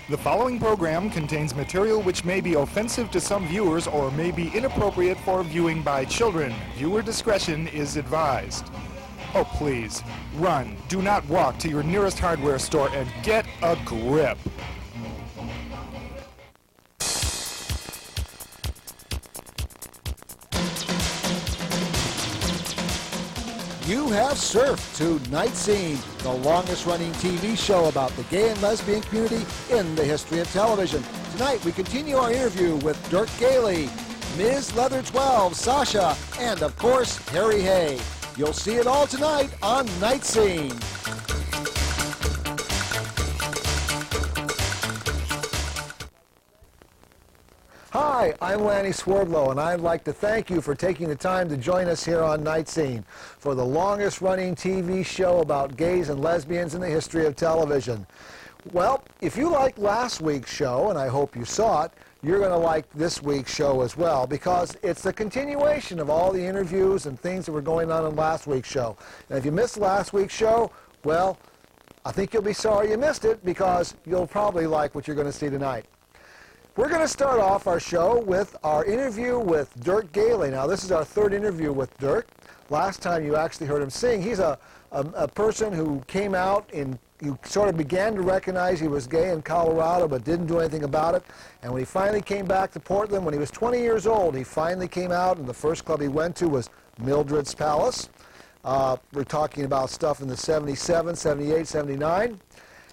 The following program contains material which may be offensive to some viewers or may be inappropriate for viewing by children. Viewer discretion is advised. Oh, please, run. Do not walk to your nearest hardware store and get a grip. You have surfed to NightScene, the longest-running TV show about the gay and lesbian community in the history of television. Tonight, we continue our interview with Dirk, Gayley, Ms. Leather 12, Sasha, and, of course, Harry Hay. You'll see it all tonight on NightScene. Hi, I'm Lanny Swerdlow, and I'd like to thank you for taking the time to join us here on NightScene for the longest-running TV show about gays and lesbians in the history of television. Well, if you liked last week's show, and I hope you saw it, you're going to like this week's show as well, because it's the continuation of all the interviews and things that were going on in last week's show. And if you missed last week's show, well, I think you'll be sorry you missed it, because you'll probably like what you're going to see tonight. We're going to start off our show with our interview with Dirk Gayley. Now, this is our third interview with Dirk. Last time you actually heard him sing. He's a person who came out and you sort of began to recognize he was gay in Colorado but didn't do anything about it. And when he finally came back to Portland, when he was 20 years old, he finally came out, and the first club he went to was Mildred's Palace. We're talking about stuff in the 77, 78, 79.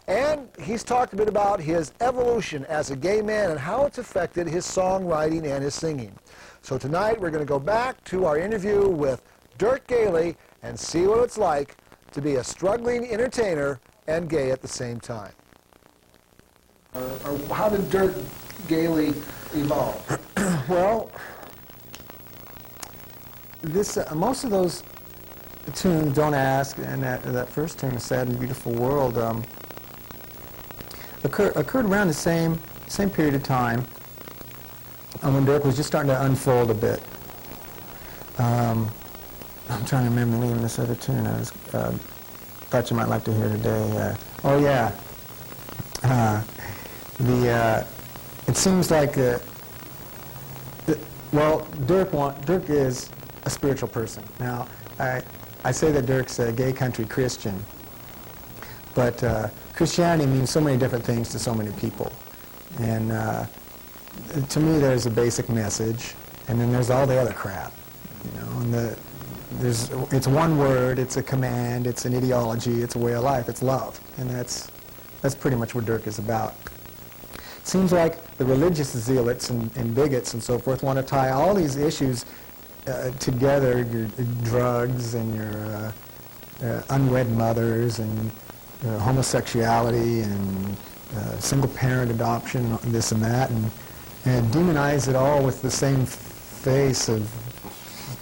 And he's talked a bit about his evolution as a gay man and how it's affected his songwriting and his singing. So tonight we're going to go back to our interview with Dirk Gayley and see what it's like to be a struggling entertainer and gay at the same time. How did Dirk Gayley evolve? Well, most of those tunes, Don't Ask, and that first tune, A Sad and Beautiful World, occurred around the same period of time when Dirk was just starting to unfold a bit. I'm trying to remember the name of this other tune I thought you might like to hear today. Oh yeah, it seems like Dirk is a spiritual person. Now I say that Dirk's a gay country Christian, but Christianity means so many different things to so many people. And to me, there's a basic message, and then there's all the other crap. You know, and it's one word, it's a command, it's an ideology, it's a way of life, it's love. And that's pretty much what Dirk is about. It seems like the religious zealots and bigots and so forth want to tie all these issues together, your drugs and your unwed mothers and homosexuality and single-parent adoption, and this and that, and demonize it all with the same face of,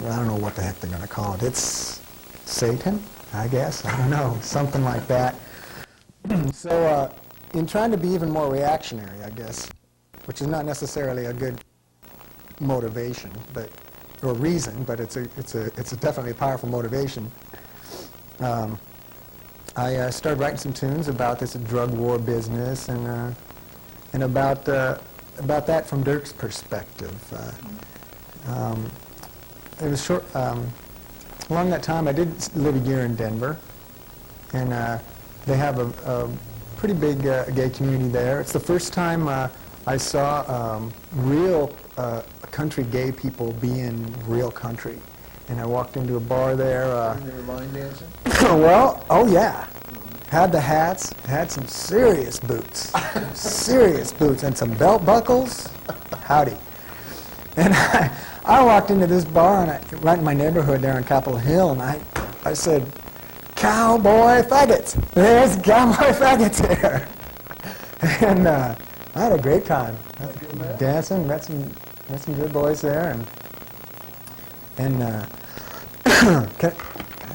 I don't know what the heck they're going to call it. It's Satan, I guess. I don't know, something like that. So in trying to be even more reactionary, I guess, which is not necessarily a good motivation, or reason, but it's definitely a powerful motivation. I started writing some tunes about this drug war business and about that from Dirk's perspective. It was short. Along that time, I did live a year in Denver, and they have a pretty big gay community there. It's the first time I saw real country gay people being real country. And I walked into a bar there. And they were line dancing? Well, oh yeah. Had the hats, had some serious boots. Serious boots, and some belt buckles. Howdy. And I walked into this bar, and right in my neighborhood there on Capitol Hill, and I said, "Cowboy faggots." There's cowboy faggots here. And I had a great time. Dancing, met some good boys there, and can I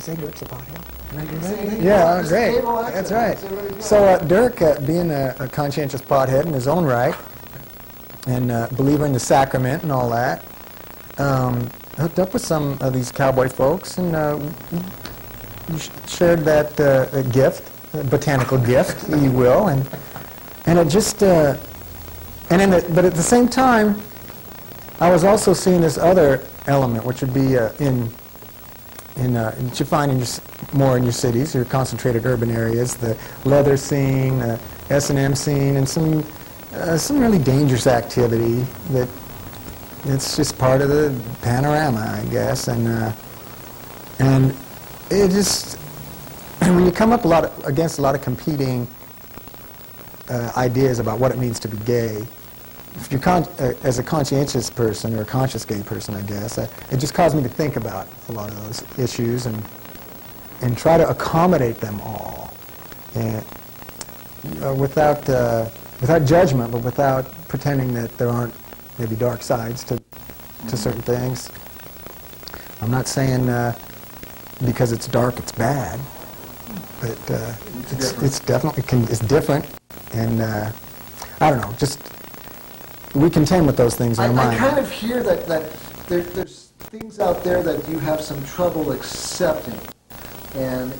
say Dirk's a pothead? Can I do that? Yeah, great. That's right. So Dirk, being a conscientious pothead in his own right, and believer in the sacrament and all that, hooked up with some of these cowboy folks, and shared that gift, botanical gift, you will, And it just, but at the same time, I was also seeing this other element, which would be that you find more in your cities, your concentrated urban areas, the leather scene, S&M scene, and some really dangerous activity that it's just part of the panorama, I guess. And it just, when you come up against a lot of competing ideas about what it means to be gay, if you're as a conscientious person, or a conscious gay person, I guess, it just caused me to think about a lot of those issues and try to accommodate them all, and without judgment, but without pretending that there aren't maybe dark sides to certain things. I'm not saying because it's dark it's bad, but it's definitely it's different, and I don't know, just we contend with those things in our mind. I kind of hear that there's things out there that you have some trouble accepting, and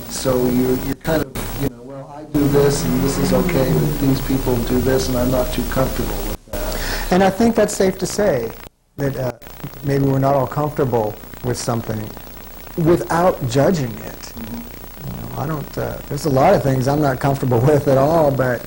so you're kind of, well, I do this and this is okay, but these people do this and I'm not too comfortable with that. And I think that's safe to say that maybe we're not all comfortable with something without judging it. Mm-hmm. I don't. There's a lot of things I'm not comfortable with at all, but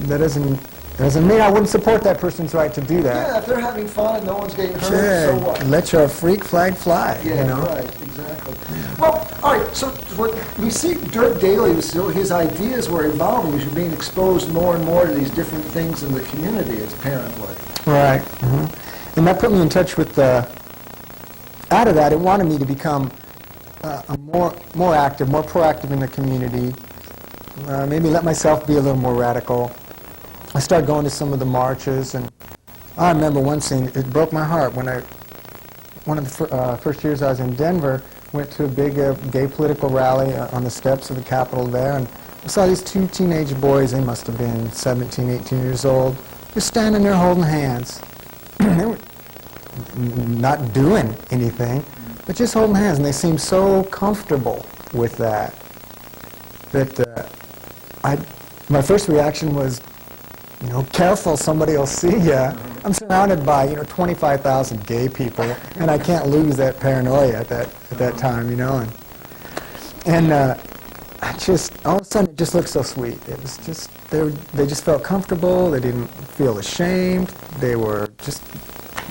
that doesn't mean I wouldn't support that person's right to do that. Yeah, if they're having fun and no one's getting hurt, so what? Let your freak flag fly. Yeah, right, exactly. Yeah. Well, all right, so what we see Dirk Gayley, his ideas were evolving as you're being exposed more and more to these different things in the community, apparently. Right. Mm-hmm. And that put me in touch with, out of that, it wanted me to become more active, more proactive in the community, maybe let myself be a little more radical. I started going to some of the marches, and I remember one scene, it broke my heart when one of the first years I was in Denver, went to a big gay political rally on the steps of the Capitol there, and I saw these two teenage boys, they must have been 17, 18 years old, just standing there holding hands. They were not doing anything, but just holding hands, and they seemed so comfortable with that, my first reaction was, careful, somebody will see you. I'm surrounded by, 25,000 gay people, and I can't lose that paranoia at that time, And I just, all of a sudden, it just looked so sweet. It was just, they just felt comfortable. They didn't feel ashamed. They were just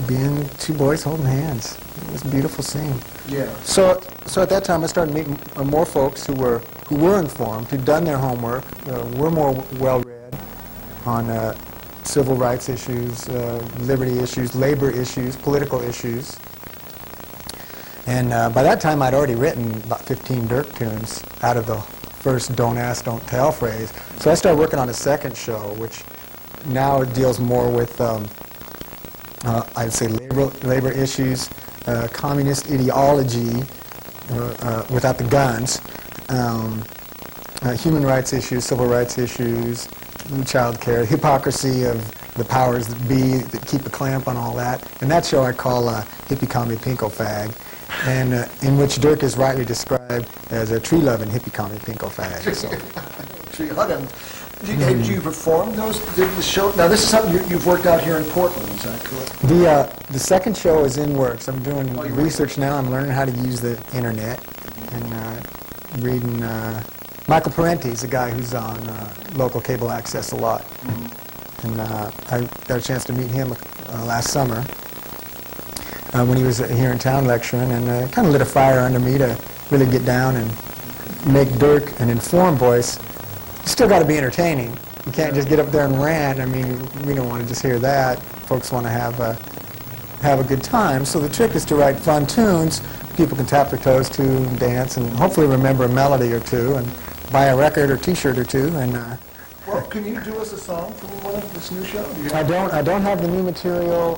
being two boys holding hands. It was a beautiful scene. Yeah. So at that time, I started meeting more folks who were informed, who'd done their homework, were more well-read on civil rights issues, liberty issues, labor issues, political issues. And by that time, I'd already written about 15 Dirk tunes out of the first "Don't Ask, Don't Tell" phrase. So I started working on a second show, which now deals more with, I'd say, labor issues, communist ideology without the guns, human rights issues, civil rights issues, child care, hypocrisy of the powers that be that keep a clamp on all that. And that show I call Hippie Commie Pinko Fag, and in which Dirk is rightly described as a tree-loving hippie commie pinko fag. So. Tree-loving. Did you perform the show? Now, this is something you've worked out here in Portland, is that correct? The second show is in works. I'm doing research now. I'm learning how to use the internet, and reading Michael Parenti is a guy who's on local cable access a lot. Mm-hmm. And I got a chance to meet him last summer when he was here in town lecturing, and kind of lit a fire under me to really get down and make Dirk an informed voice. You still got to be entertaining. You can't just get up there and rant. I mean, we don't want to just hear that. Folks want to have a good time. So the trick is to write fun tunes people can tap their toes to and dance, and hopefully remember a melody or two, and buy a record or T-shirt or two. And well, can you do us a song from this new show? I don't have the new material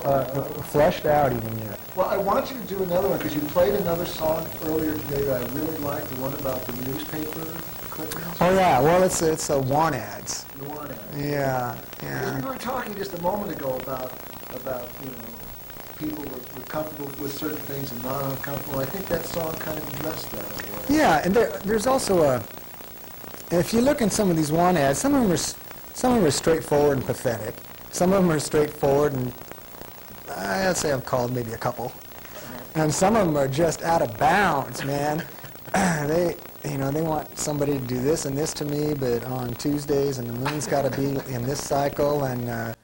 fleshed out even yet. Well, I want you to do another one, because you played another song earlier today that I really liked, the one about the newspaper clippings. Oh yeah, well it's want ads. The want ads. Yeah. We were talking just a moment ago about people were comfortable with certain things and not uncomfortable. I think that song kind of addressed that. Yeah, and there's also if you look in some of these want ads, some of them are straightforward and pathetic. Some of them are straightforward, and I'd say I've called maybe a couple. And some of them are just out of bounds, man. They want somebody to do this and this to me, but on Tuesdays, and the moon's got to be in this cycle, and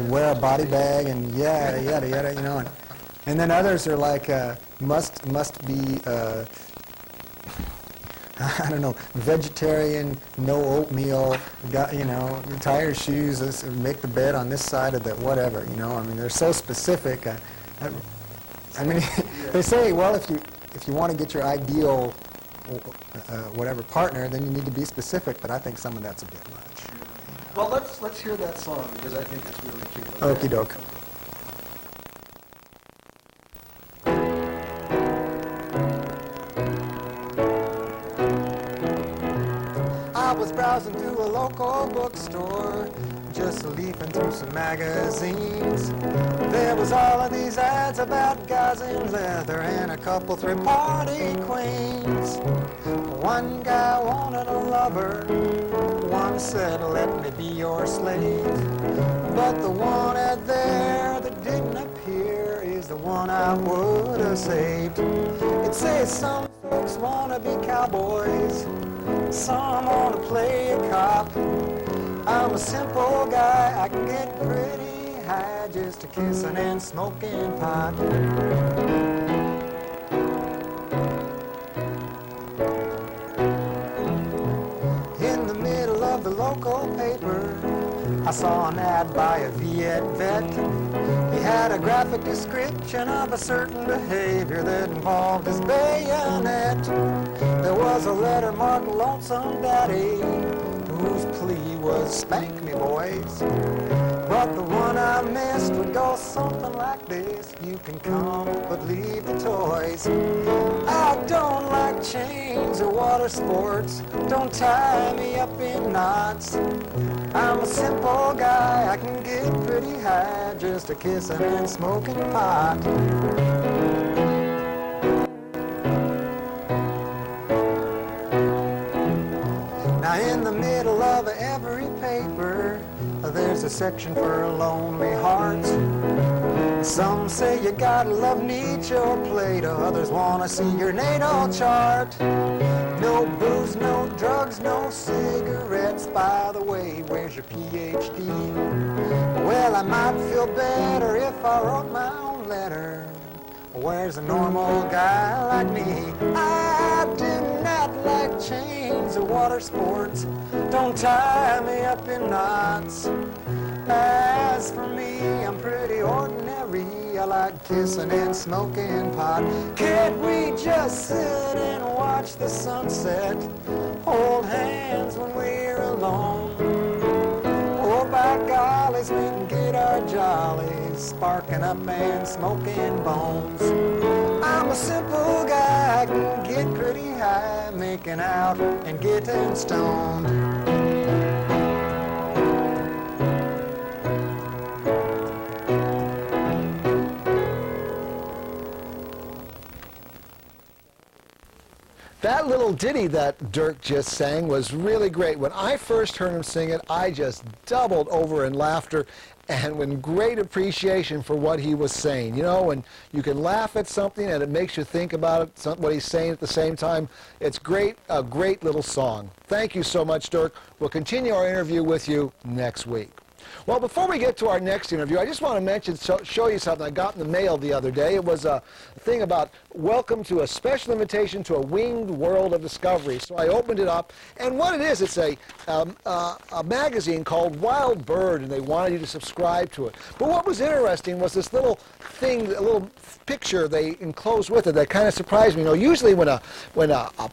wear a body bag, and yada yada yada, you know. And then others are like must be. I don't know, vegetarian, no oatmeal, tie your shoes, make the bed on this side of the whatever, you know. I mean, they're so specific. I mean, they say, well, if you want to get your ideal whatever partner, then you need to be specific, but I think some of that's a bit much. Well, let's hear that song, because I think it's really cute. Okie doke. I was browsing through a local bookstore, just leafing through some magazines. There was all of these ads about guys in leather and a couple three-party queens. One guy wanted a lover, one said, let me be your slave. But the one ad there that didn't appear is the one I would have saved. It says some folks want to be cowboys, some want to play a cop. I'm a simple guy, I can get pretty high just a kissing and smoking pot. In the middle of the local paper, I saw an ad by a Viet vet. He had a graphic description of a certain behavior that involved his bayonet. There was a letter marked Lonesome Daddy, whose plea was spank me, boys. But the one I missed would go something like this: you can come, but leave the toys. I don't like chains or water sports, don't tie me up in knots. I'm a simple guy, I can get pretty high just a kissing and smoking pot. Now in the middle of every paper, there's a section for lonely hearts. Some say you gotta love Nietzsche or Plato, others wanna see your natal chart. No booze, no drugs, no cigarettes. By the way, where's your PhD? Well, I might feel better if I wrote my own letter. Where's a normal guy like me? I do not like chains or water sports, don't tie me up in knots. As for me, I'm pretty ordinary. I like kissing and smoking pot. Can't we just sit and watch the sunset, hold hands when we're alone? Oh, by gollies, we can get our jollies sparking up and smoking bones. I'm a simple guy, I can get pretty high, making out and getting stoned. That little ditty that Dirk just sang was really great. When I first heard him sing it, I just doubled over in laughter and with great appreciation for what he was saying. You know, when you can laugh at something and it makes you think about it, what he's saying at the same time, it's great, a great little song. Thank you so much, Dirk. We'll continue our interview with you next week. Well, before we get to our next interview, I just want to mention, show you something I got in the mail the other day. It was a thing about welcome to a special invitation to a winged world of discovery. So I opened it up, and what it is, it's a magazine called Wild Bird, and they wanted you to subscribe to it. But what was interesting was this little thing, a little picture they enclosed with it that kind of surprised me. You know, usually when a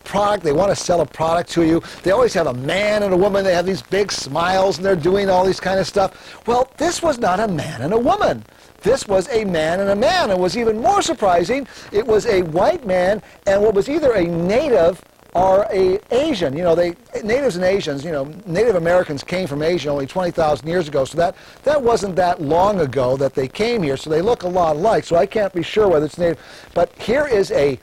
product, they want to sell a product to you, they always have a man and a woman, they have these big smiles, and they're doing all these kind of stuff. Well, this was not a man and a woman. This was a man and a man. It was even more surprising. It was a white man and what was either a native or a Asian. You know, natives and Asians, you know, Native Americans came from Asia only 20,000 years ago, so that wasn't that long ago that they came here, so they look a lot alike, so I can't be sure whether it's native. But here is a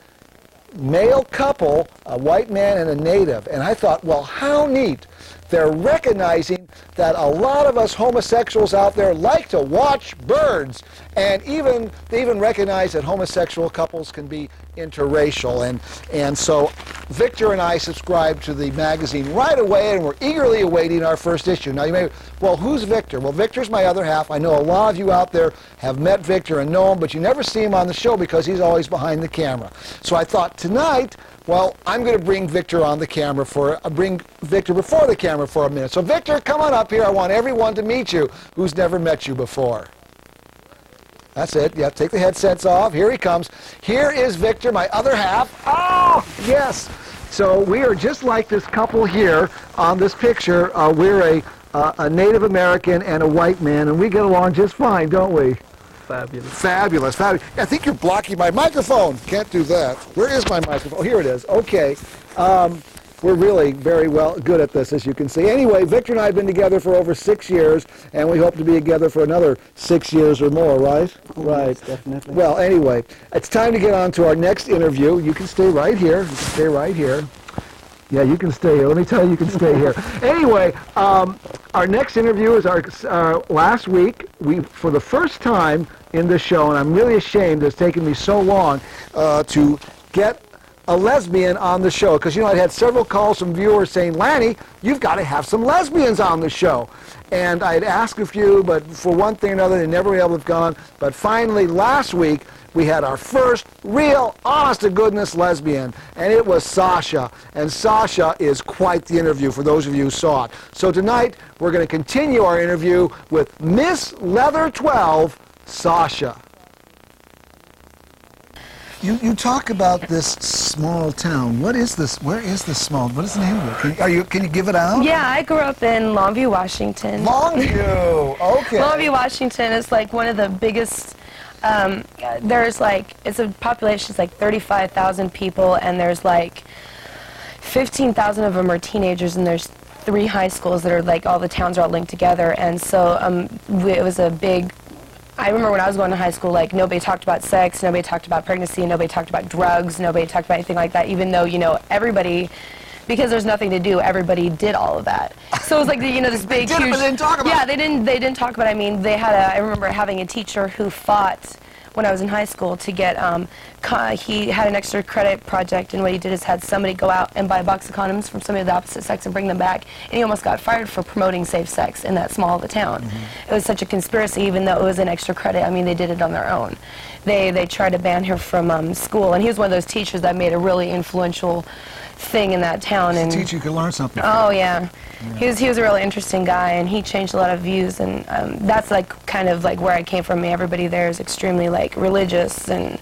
male couple, a white man and a native. And I thought, well, how neat. They're recognizing that a lot of us homosexuals out there like to watch birds. And they even recognize that homosexual couples can be interracial. And so Victor and I subscribed to the magazine right away, and we're eagerly awaiting our first issue. Now you may, well, who's Victor? Well, Victor's my other half. I know a lot of you out there have met Victor and know him, but you never see him on the show because he's always behind the camera. So I thought tonight, well, I'm going to bring Victor on the camera bring Victor before the camera for a minute. So Victor, come on up here. I want everyone to meet you who's never met you before. That's it. Yeah, take the headsets off. Here he comes. Here is Victor, my other half. Oh, yes. So we are just like this couple here on this picture. We're a Native American and a white man, and we get along just fine, don't we? Fabulous. Fabulous, fabulous. I think you're blocking my microphone. Can't do that. Where is my microphone? Oh, here it is. Okay. We're really very good at this, as you can see. Anyway, Victor and I have been together for over 6 years, and we hope to be together for another 6 years or more, right? Oh, right. yes, definitely. Well, anyway, it's time to get on to our next interview. You can stay right here. You can stay right here. Yeah, you can stay here. Let me tell you, you can stay here. Anyway, our next interview is our last week. For the first time in this show, and I'm really ashamed it's taken me so long to get a lesbian on the show, because, you know, I'd had several calls from viewers saying, Lanny, you've got to have some lesbians on the show. And I'd asked a few, but for one thing or another, they never were able to have gone. But finally, last week, we had our first real, honest-to-goodness lesbian, and it was Sasha. And Sasha is quite the interview for those of you who saw it. So tonight, we're going to continue our interview with Miss Leather 12, Sasha. You talk about this small town. What is this? Where is this small? What is the name of it? Can you give it out? Yeah, I grew up in Longview, Washington. Longview, okay. Longview, Washington is like one of the biggest. There's like, it's a population, it's like 35,000 people, and there's like 15,000 of them are teenagers, and there's 3 high schools that are like, all the towns are all linked together. And so it was a big. I remember when I was going to high school, like, nobody talked about sex, nobody talked about pregnancy, nobody talked about drugs, nobody talked about anything like that, even though, you know, everybody, because there's nothing to do, everybody did all of that. So it was like, you know, this big, huge... They didn't talk about it. Yeah, they didn't talk about it. I mean, I remember having a teacher who fought when I was in high school to get, he had an extra credit project, and what he did is had somebody go out and buy a box of condoms from somebody of the opposite sex and bring them back, and he almost got fired for promoting safe sex in that small of a town. It was such a conspiracy, even though it was an extra credit. I mean, they did it on their own. They tried to ban her from school, and he was one of those teachers that made a really influential thing in that town. And teach you could learn something. Oh yeah. He was a really interesting guy, and he changed a lot of views, and that's like kind of like where I came from. Everybody there is extremely like religious and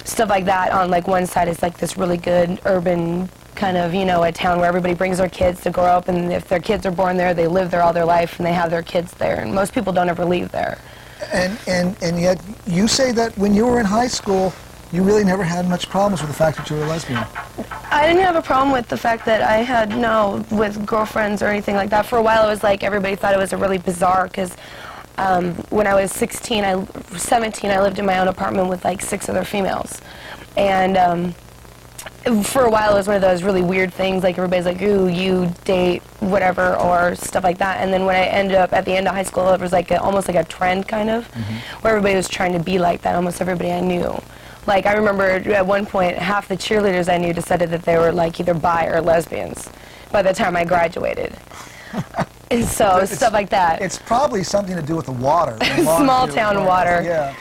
stuff like that. On like one side is like this really good urban kind of, you know, a town where everybody brings their kids to grow up, and if their kids are born there, they live there all their life, and they have their kids there, and most people don't ever leave there. And yet you say that when you were in high school, you really never had much problems with the fact that you were a lesbian. I didn't have a problem with the fact that I had, with girlfriends or anything like that. For a while, it was like everybody thought it was really bizarre, because when I was 17, I lived in my own apartment with like 6 other females. And for a while, it was one of those really weird things, like everybody's like, ooh, you date whatever, or stuff like that. And then when I ended up at the end of high school, it was like almost like a trend, kind of, where everybody was trying to be like that, almost everybody I knew. Like, I remember at one point, half the cheerleaders I knew decided that they were like either bi or lesbians by the time I graduated. And so, stuff like that. It's probably something to do with the water. Small town water. Yeah.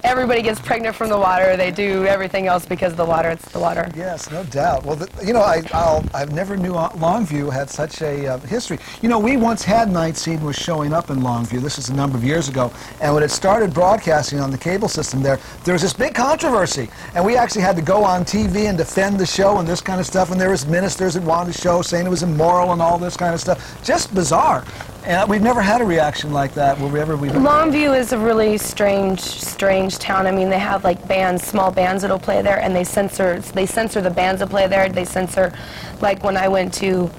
Everybody gets pregnant from the water. They do everything else because of the water. It's the water. Yes, no doubt. Well, you know, I've never knew Longview had such a history. You know, we once had NightScene was showing up in Longview. This is a number of years ago. And when it started broadcasting on the cable system there was this big controversy. And we actually had to go on TV and defend the show and this kind of stuff. And there was ministers that wanted to show, saying it was immoral and all this kind of stuff. Just bizarre. And we've never had a reaction like that. Longview is a really strange town. I mean, they have like bands, small bands that'll play there, and they censor the bands that play there. They censor, like when I went to,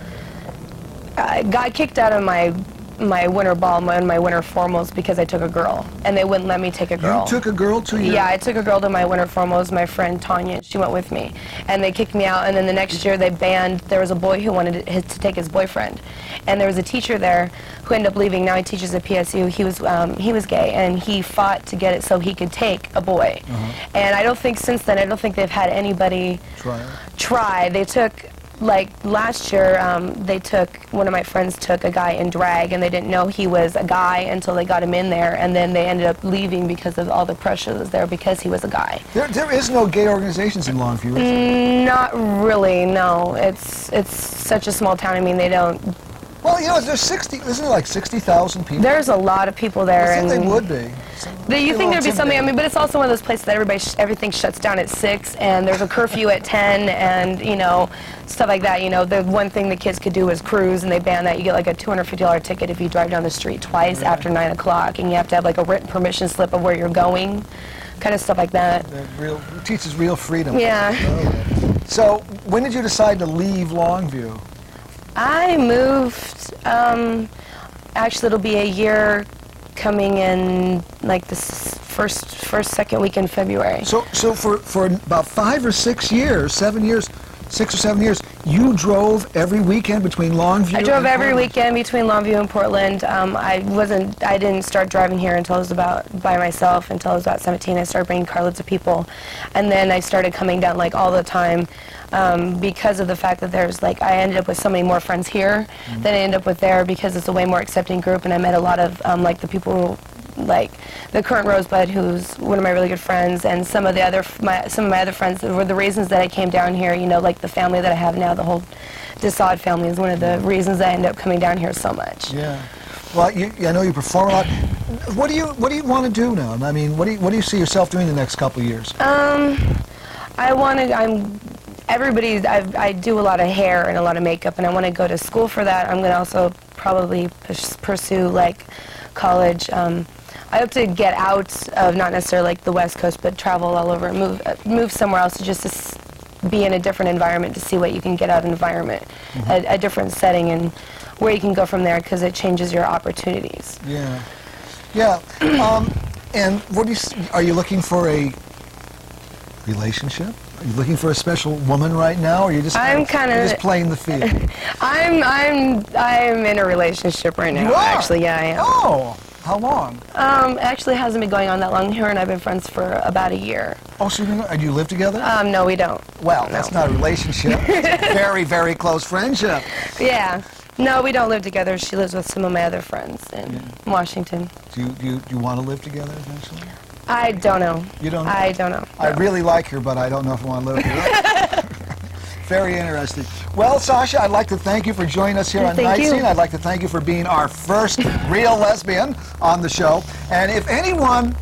got kicked out of my my winter ball and my winter formals because I took a girl, and they wouldn't let me take a girl. You took a girl to your... Yeah, I took a girl to my winter formals, my friend Tanya, she went with me, and they kicked me out, and then the next year they banned, there was a boy who wanted to take his boyfriend, and there was a teacher there who ended up leaving. Now he teaches at PSU. He was gay, and he fought to get it so he could take a boy. And I don't think since then, I don't think they've had anybody try. They took, like last year, one of my friends took a guy in drag, and they didn't know he was a guy until they got him in there, and then they ended up leaving because of all the pressure that was there because he was a guy. There is no gay organizations in Longview, is there? Not really, no. It's such a small town. I mean, they don't... Well, you know, isn't there like 60,000 people? There's a lot of people there. I think they would be. You think there'd be something, I mean, but it's also one of those places that everything shuts down at 6, and there's a curfew at 10, and, you know, stuff like that. You know, the one thing the kids could do is cruise, and they ban that. You get like a $250 ticket if you drive down the street twice after 9 o'clock, and you have to have like a written permission slip of where you're going, kind of stuff like that. It teaches real freedom. Yeah. So, when did you decide to leave Longview? I moved, actually it'll be a year coming in like the second week in February. So for about 5 or 6 years, 7 years, 6 or 7 years, you drove every weekend between Longview I drove and every Portland? weekend between Longview and Portland. I didn't start driving here until I was by myself, until I was about 17. I started bringing carloads of people, and then I started coming down like all the time. Because of the fact that there's like, I ended up with so many more friends here than I ended up with there, because it's a way more accepting group, and I met a lot of like the people, like the current Rosebud, who's one of my really good friends, and some of my other friends were the reasons that I came down here. You know, like the family that I have now, the whole Desaad family is one of the reasons I ended up coming down here so much. Yeah. Well, I know you perform a lot. What do you want to do now? I mean, what do you see yourself doing the next couple of years? I do a lot of hair and a lot of makeup, and I want to go to school for that. I'm going to also probably pursue like college. I hope to get out of not necessarily like the West Coast, but travel all over and move somewhere else, just to be in a different environment, to see what you can get out of an environment, a different setting, and where you can go from there, because it changes your opportunities. Yeah, yeah. And are you looking for a relationship? Are you looking for a special woman right now, or are you just just playing the field? I'm in a relationship right now. You are? Actually, yeah, I am. Oh, how long? Actually, it hasn't been going on that long. Her and I've been friends for about a year. Oh, so do you live together? No, we don't. Well, that's not a relationship. It's a very, very close friendship. Yeah. No, we don't live together. She lives with some of my other friends in Washington. Do you want to live together eventually? I don't know. You don't know? I don't know. I really like her, but I don't know if I want to live with her. Very interesting. Well, Sasha, I'd like to thank you for joining us here on NightScene. I'd like to thank you for being our first real lesbian on the show. And if anyone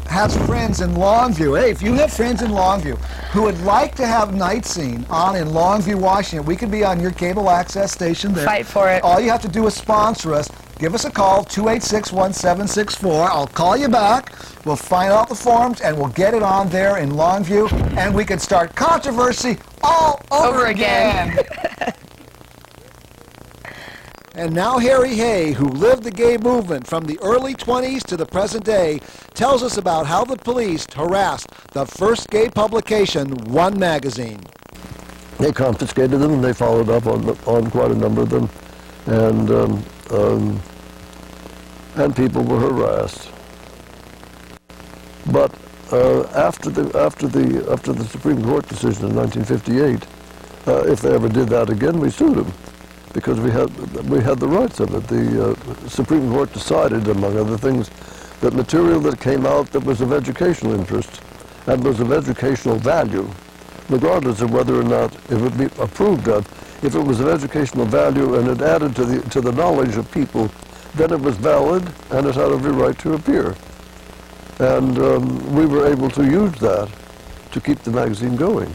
has friends in Longview, hey, if you have friends in Longview who would like to have NightScene on in Longview, Washington, we could be on your cable access station there. Fight for it. All you have to do is sponsor us. Give us a call, 286-1764. I'll call you back. We'll find out the forms, and we'll get it on there in Longview, and we can start controversy all over again. And now Harry Hay, who lived the gay movement from the early 20s to the present day, tells us about how the police harassed the first gay publication, One Magazine. They confiscated them, and they followed up on quite a number of them, and people were harassed. But after the Supreme Court decision in 1958, if they ever did that again, we sued them, because we had the rights of it. The Supreme Court decided, among other things, that material that came out that was of educational interest and was of educational value, regardless of whether or not it would be approved of, if it was of educational value and it added to the knowledge of people, then it was valid and it had every right to appear. And we were able to use that to keep the magazine going.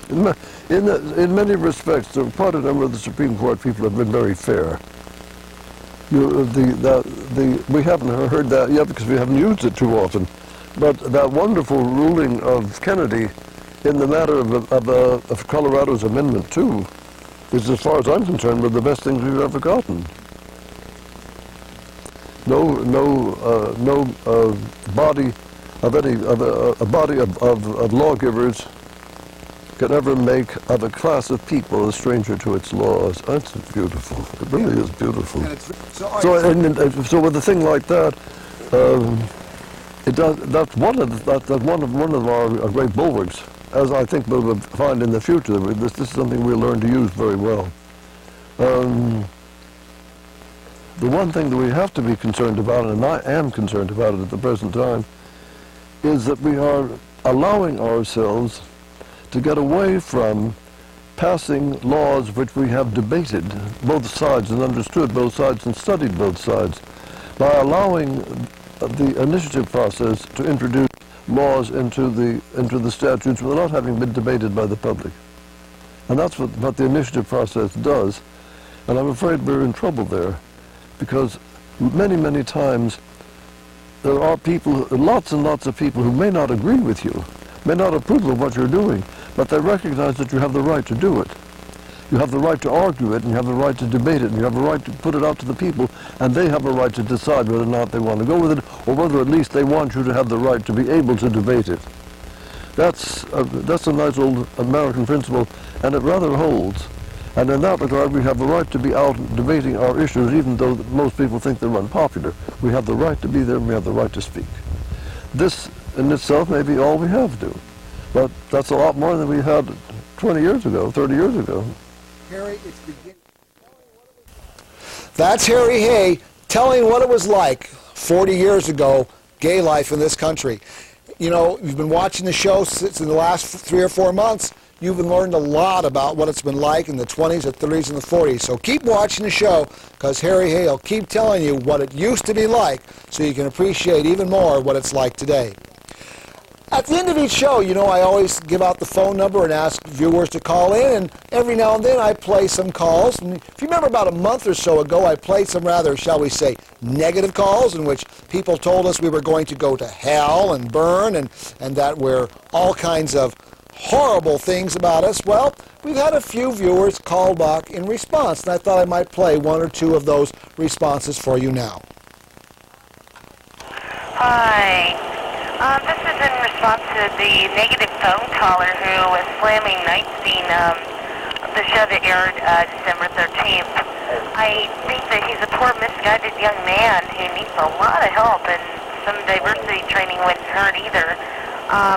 In many respects, quite a number of the Supreme Court people have been very fair. We haven't heard that yet because we haven't used it too often. But that wonderful ruling of Kennedy in the matter of Colorado's Amendment 2 is, as far as I'm concerned, one of the best things we've ever gotten. No body of a body of lawgivers can ever make of a class of people a stranger to its laws. That's beautiful. It really is beautiful. So with a thing like that, that's one of our great bulwarks, as I think we'll find in the future. This is something we'll learn to use very well. The one thing that we have to be concerned about, and I am concerned about it at the present time, is that we are allowing ourselves to get away from passing laws which we have debated both sides and understood both sides and studied both sides, by allowing the initiative process to introduce laws into the statutes without having been debated by the public. And that's what the initiative process does. And I'm afraid we're in trouble there, because many times there are people, lots and lots of people who may not agree with you, may not approve of what you're doing, but they recognize that you have the right to do it. You have the right to argue it, and you have the right to debate it, and you have the right to put it out to the people, and they have a right to decide whether or not they want to go with it, or whether at least they want you to have the right to be able to debate it. That's a nice old American principle, and it rather holds. And in that regard, we have the right to be out debating our issues, even though most people think they're unpopular. We have the right to be there, and we have the right to speak. This in itself may be all we have to, but that's a lot more than we had 20 years ago, 30 years ago. Harry, it's beginning. That's Harry Hay telling what it was like 40 years ago, gay life in this country. You know, you've been watching the show since in the last 3 or 4 months. You've learned a lot about what it's been like in the 20s, the 30s, and the 40s. So keep watching the show, because Harry Hay will keep telling you what it used to be like, so you can appreciate even more what it's like today. At the end of each show, you know, I always give out the phone number and ask viewers to call in, and every now and then I play some calls. And if you remember about a month or so ago, I played some rather, shall we say, negative calls in which people told us we were going to go to hell and burn, and that we're all kinds of horrible things about us. Well, we've had a few viewers call back in response, and I thought I might play 1 or 2 of those responses for you now. Hi. This is in response to the negative phone caller who was slamming NightScene, the show that aired December 13th. I think that he's a poor, misguided young man who needs a lot of help, and some diversity training wouldn't hurt either.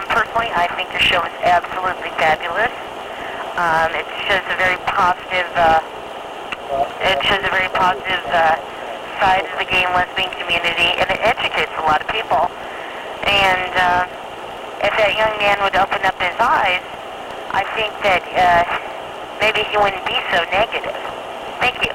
Personally, I think the show is absolutely fabulous. It shows a very positive, side of the gay and lesbian community, and it educates a lot of people. And if that young man would open up his eyes, I think that maybe he wouldn't be so negative. Thank you.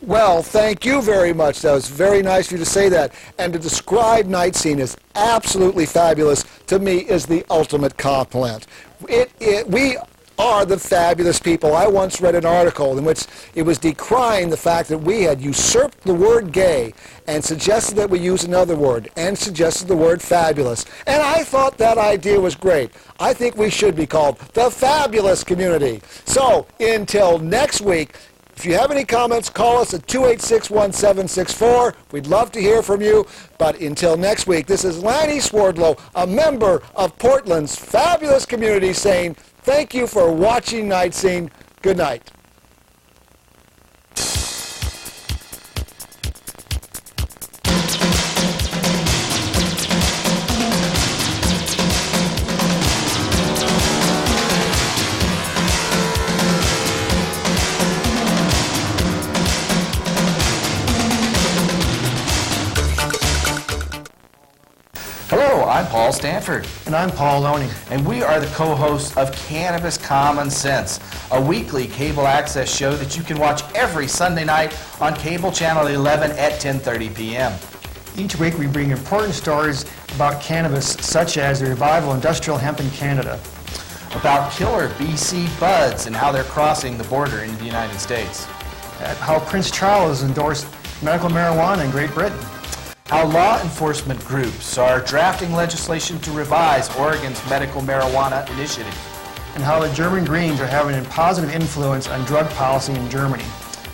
Well, thank you very much. That was very nice of you to say that. And to describe NightScene as absolutely fabulous, to me, is the ultimate compliment. We are the fabulous people. I once read an article in which it was decrying the fact that we had usurped the word gay and suggested that we use another word, and suggested the word fabulous. And I thought that idea was great. I think we should be called the fabulous community. So, until next week, if you have any comments, call us at 286-1764. We'd love to hear from you. But until next week, this is Lanny Swerdlow, a member of Portland's fabulous community, saying thank you for watching NightScene. Good night. Hello, I'm Paul Stanford. And I'm Paul Loney. And we are the co-hosts of Cannabis Common Sense, a weekly cable access show that you can watch every Sunday night on cable channel 11 at 10:30 p.m. Each week we bring important stories about cannabis, such as the revival of industrial hemp in Canada, about killer BC buds and how they're crossing the border into the United States, how Prince Charles endorsed medical marijuana in Great Britain, how law enforcement groups are drafting legislation to revise Oregon's medical marijuana initiative, and how the German Greens are having a positive influence on drug policy in Germany.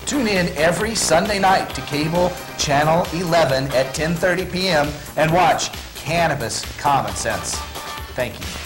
Tune in every Sunday night to cable channel 11 at 10:30 p.m. and watch Cannabis Common Sense. Thank you.